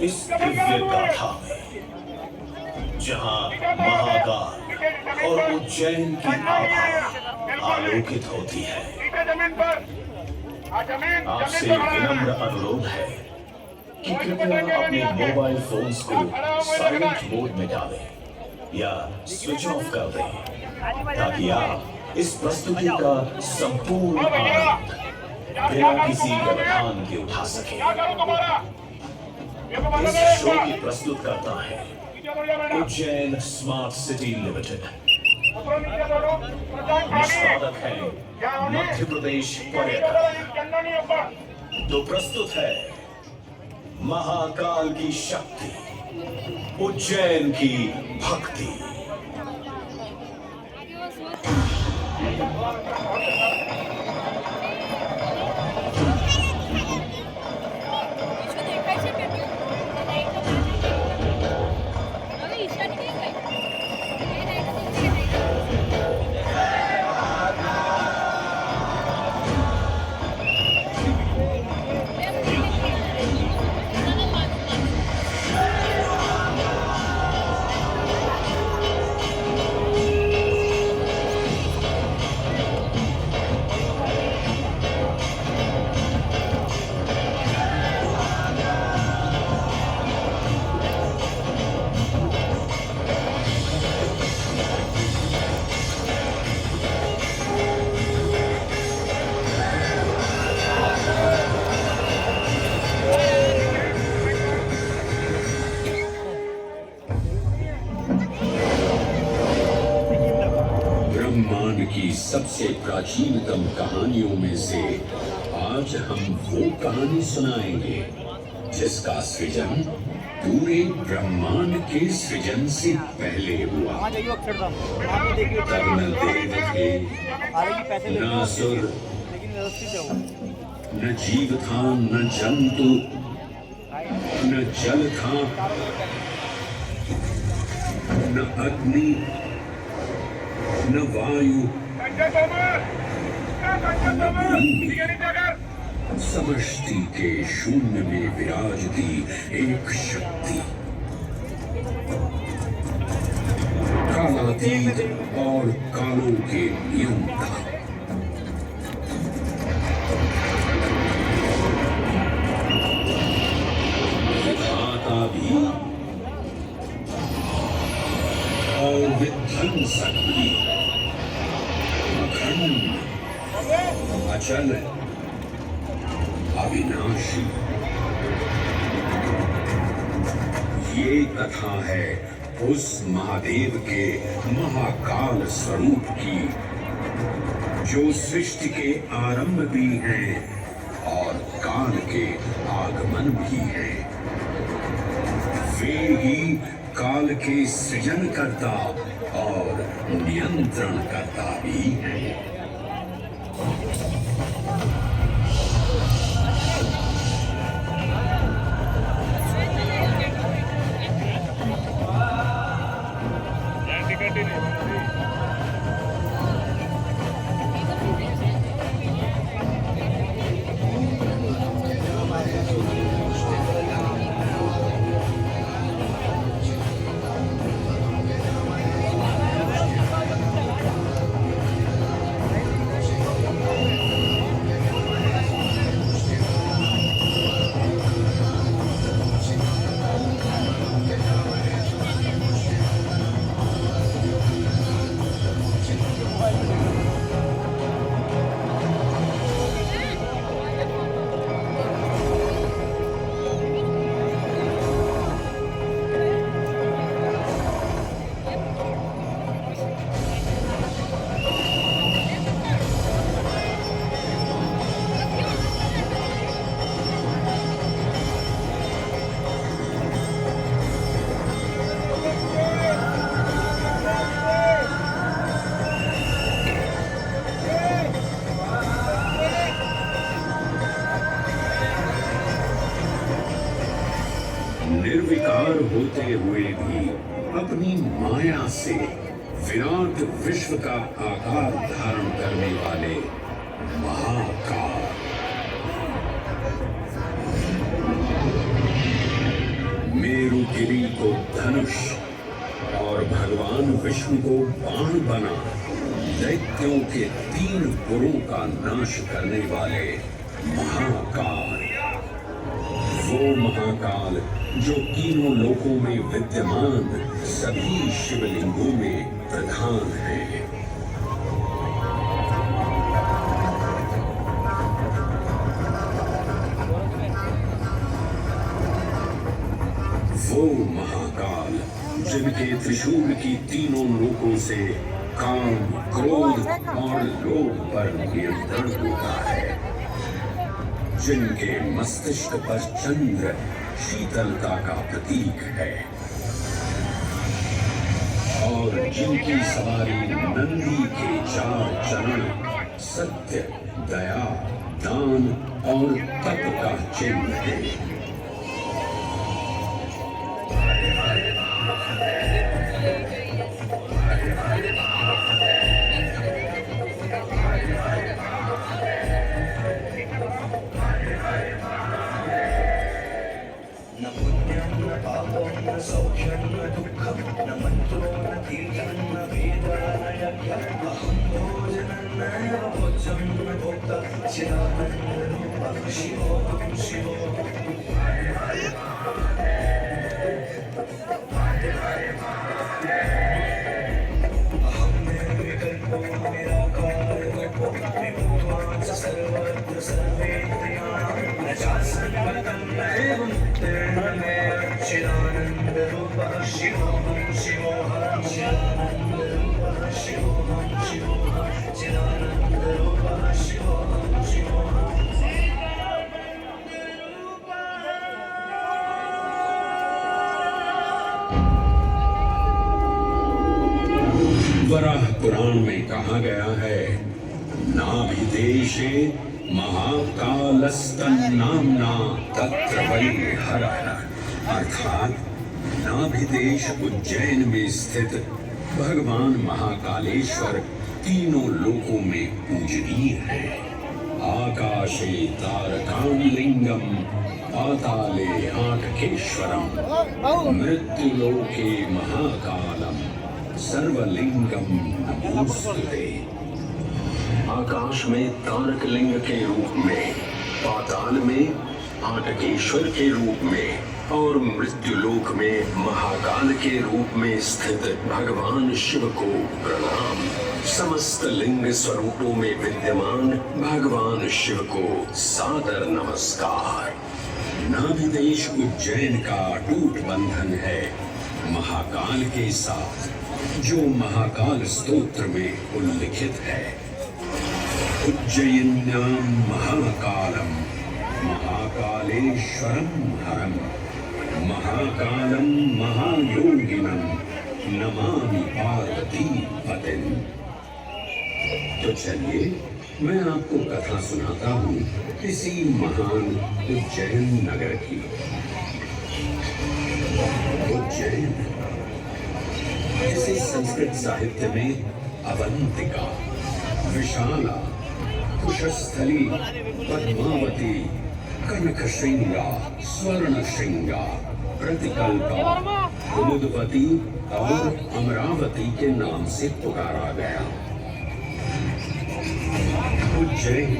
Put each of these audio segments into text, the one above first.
इस दिव्य गाथा में जहां महाकाल और उज्जैन की आभा आलोकित होती है, आपसे विनम्र अनुरोध है कि कृपया अपने मोबाइल फोन्स को साइलेंट मोड में डालें या स्विच ऑफ कर दें ताकि आप इस प्रस्तुति का संपूर्ण आनंद बिना किसी व्यवधान के उठा सकें। इस शो की प्रस्तुत करता है उज्जैन स्मार्ट सिटी लिमिटेड। निष्पादक है मध्य प्रदेश पर्यटन। तो प्रस्तुत है महाकाल की शक्ति, उज्जैन की भक्ति। ब्रह्मांड की सबसे प्राचीनतम कहानियों में से आज हम वो कहानी सुनाएंगे जिसका सृजन पूरे ब्रह्मांड के सृजन से पहले हुआ। तब न देव थे, न असुर, न जीव था, न जंतु, न जल था, न अग्नि, न वायु, न भूमि। समष्टि के शून्य में विराजती एक शक्ति, कालातीत और कालों के नियंता। विधाता भी और विध्वंसक भी, अखंड, अचल, अविनाशी। ये कथा है उस महादेव के महाकाल स्वरूप की, जो सृष्टि के आरंभ भी हैं और काल के आगमन भी हैं। वे ही काल के सृजन करता और नियंत्रण करता भी है। निर्विकार होते हुए भी अपनी माया से विराट विश्व का आकार धारण करने वाले महाकाल। गिरी को धनुष और भगवान विष्णु को बाण बना दैत्यों के 3 पुरों का नाश करने वाले महाकाल, वो महाकाल जो तीनों लोकों में विद्यमान सभी शिवलिंगों में प्रधान है। वो महाकाल जिनके त्रिशूल की तीनों लोकों से काम, क्रोध और लोभ पर नियंत्रण होता है, जिनके मस्तिष्क पर चंद्र शीतलता का प्रतीक है और जिनकी सवारी नंदी के 4 चरण सत्य, दया, दान और तप का चिन्ह है। न पुण्यं न पापं न सौख्यं न दुःखं न मन्त्रो न तीर्थं न वेदा न यज्ञम् अहं भोजनं नैव भोज्यं न भोक्ता चिदानन्दरूपः शिवोऽहं शिवोऽहम्। अहं निर्विकल्पो निराकाररूपो विभूत्वा च सर्वत्र सर्वेन्द्रियाणि न चासन्नतं न एवं चिदानन्दरूपः शिवोऽहं शिवोऽहं चिदानन्दरूपः शिवोऽहं शिवोऽहं चिदानन्दरूपः शिवोऽहं शिवोऽहं। वराह पुराण में कहा गया है, नाभिदेशे महाकालस्तन्नाम्ना तत्र वै हरः, अर्थात नाभिदेश उज्जैन में स्थित भगवान महाकालेश्वर तीनों लोकों में पूजनीय है। आकाशे तारकां लिंगम पाताले आटकेश्वरम मृत्युलोके महाकालम सर्वलिंगम नमोस्तुते। आकाश में तारक लिंग के रूप में, पाताल में आटकेश्वर के रूप में और मृत्युलोक में महाकाल के रूप में स्थित भगवान शिव को प्रणाम। समस्त लिंग स्वरूपों में विद्यमान भगवान शिव को सादर नमस्कार। नाभिदेश उज्जैन का अटूट बंधन है महाकाल के साथ, जो महाकाल स्तोत्र में उल्लिखित है। उज्जयिन्यां महाकालम महाकालेश्वरम हरम महाकालम महायोगिनम नमामि पार्वती पतिं। तो चलिए मैं आपको कथा सुनाता हूँ इसी महान उज्जैन नगर की। उज्जैन इसे संस्कृत साहित्य में अवंतिका, विशाला, कुशस्थली, पद्मावती, कनकश्रृंगा, स्वर्णश्रृंगा, प्रतिकल्पा, कुमुदवती और अमरावती के नाम से पुकारा गया। उज्जैन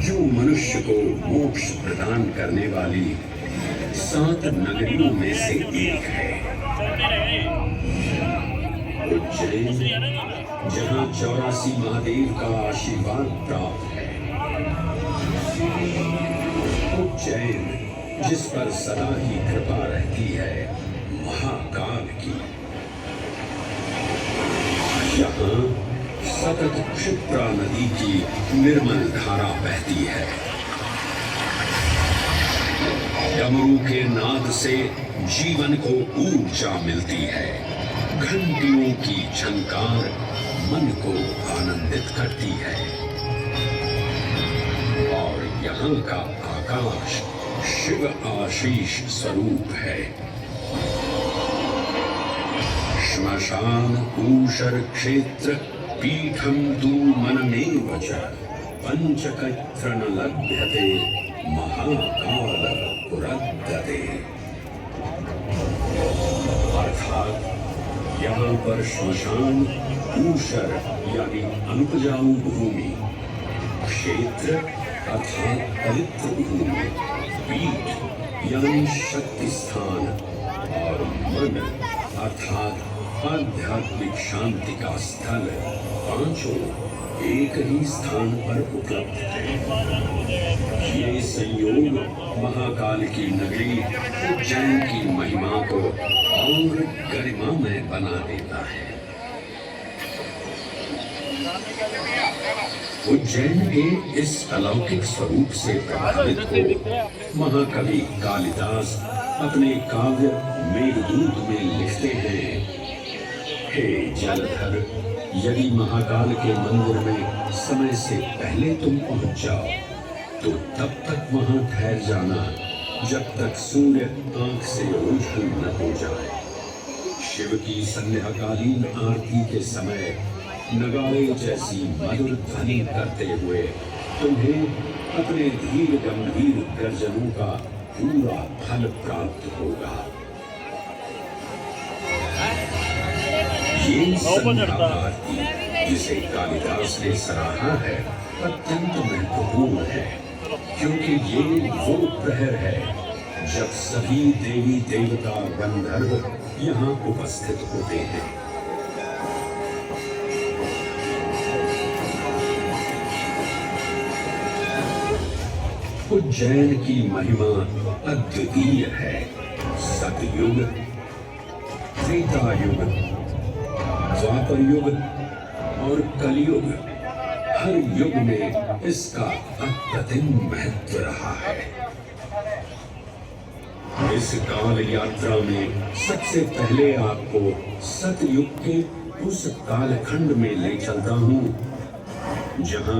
जो मनुष्य को मोक्ष प्रदान करने वाली 7 नगरियों में से एक है। उज्जैन जहाँ 84 महादेव का आशीर्वाद प्राप्त है। उज्जैन जिस पर सदा ही कृपा रहती है महाकाल की। यहाँ सतत क्षिप्रा नदी की निर्मल धारा बहती है। डमरू के नाद से जीवन को ऊर्जा मिलती है। घंटियों की झनकार मन को आनंदित करती है और यहाँ का आकाश शिव आशीष स्वरूप है। श्मशान ऊषर क्षेत्र पीठम तु मनमेव च पंचकत्र न लभ्यते महाकाल पुरद्दते। यहाँ पर श्मशान, ऊषर यानी अनुपजाऊ भूमि, क्षेत्र अर्थात पवित्र भूमि, पीठ यानी शक्ति स्थान और मन अर्थात आध्यात्मिक शांति का स्थल पांचों एक ही स्थान पर उपलब्ध है। ये संयोग महाकाल की नगरी उज्जैन की महिमा को और गरिमामय बना देता है। उज्जैन के इस अलौकिक स्वरूप से प्रभावित हो महाकवि कालिदास अपने काव्य मेघदूत में लिखते हैं, हे जलधर, यदि महाकाल के मंदिर में समय से पहले तुम पहुंच जाओ तो तब तक वहां ठहर जाना जब तक सूर्य आंख से ओझल न हो जाए। शिव की संध्याकालीन आरती के समय नगाड़े जैसी मधुर ध्वनि करते हुए तुम्हें अपने धीर गंभीर गर्जनों का पूरा फल प्राप्त होगा। ये संध्या आरती जिसे कालिदास ने सराहा है अत्यंत महत्वपूर्ण है, क्योंकि ये वो प्रहर है जब सभी देवी देवता गंधर्व यहाँ उपस्थित होते हैं। उज्जैन की महिमा अद्वितीय है। सतयुग, त्रेता युग, द्वापर युग और कलयुग, हर युग में इसका अप्रतिम महत्व रहा है। इस काल यात्रा में सबसे पहले आपको सतयुग के उस कालखंड में ले चलता हूँ जहाँ